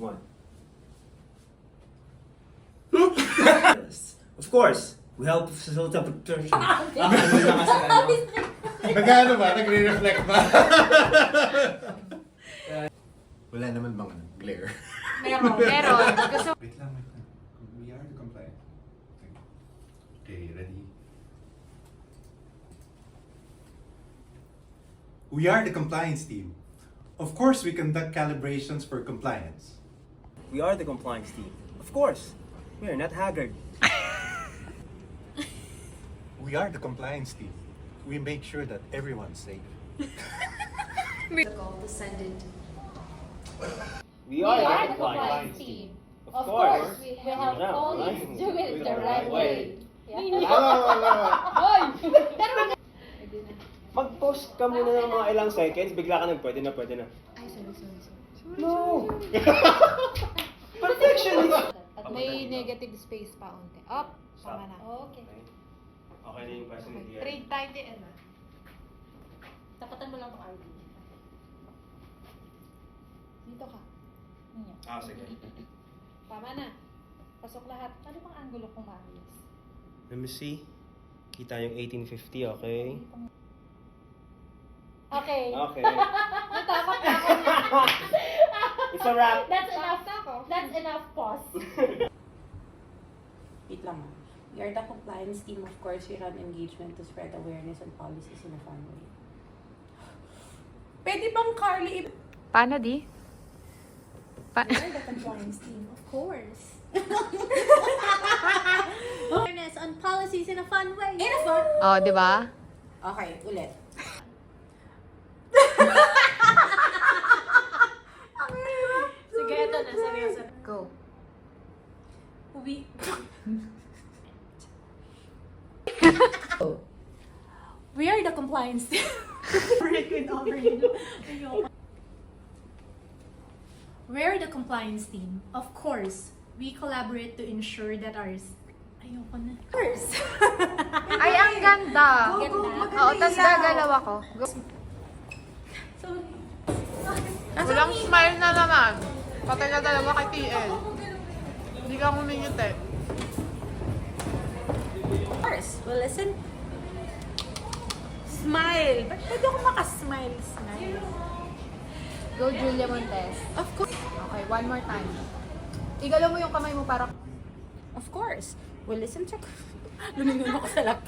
One. Of course, we help facilitate production. Nag-ano ba? Nagre-reflect ba? Wala naman bang glare. Meron. Gusto Wait lang. We are the compliant. Okay, ready? We are the compliance team. Of course, we conduct calibrations for compliance. We are the compliance team. Of course, we are not haggard. We are the compliance team. We make sure that everyone's safe. the goal to send it. We We are the compliance team. Of course, we help Yeah, police right. do it the right way. Mag-post ka muna ng mga ilang seconds, bigla ka pwede na. Ay, sorry. No! Perfectionist! At may negative space pa unti. Up, tama na. Okay. Okay na yung question Okay. ni Trade tayo din. Tapatan mo lang ang RD. Dito ka. Sige. Tama na. Pasok lahat. Ano bang angulo kung maayos? Let me see. Kita yung 1850, okay? Okay. Okay. Natakot na ako. It's a wrap. That's enough. Takot ako. That's enough pause. Wait lang. We are the compliance team. Of course, we run engagement to spread awareness and policies in a fun way. Pwede bang Carly? Paano di? We are the compliance team. Of course. Awareness on policies in a fun way. In a fun... Oh, di ba? Okay, ulit. Sige, ito na. Seryoso. Go. We are the compliance team. We're the compliance team. Of course, we collaborate to ensure that Ayoko na. Ay, ang ganda. Ganda. Oo, tas gagalaw ako. Go. Walang smile na naman. Patay na dalawa kay TL. Hindi ka humingiti. Of course. Well, listen. Smile. Ba't pwede ako makasmile? Smile. Go, Julia Montes. Of course. Okay, one more time. Igalaw mo yung kamay mo para... Of course. Well, listen to... Lumingon ako sa laptop.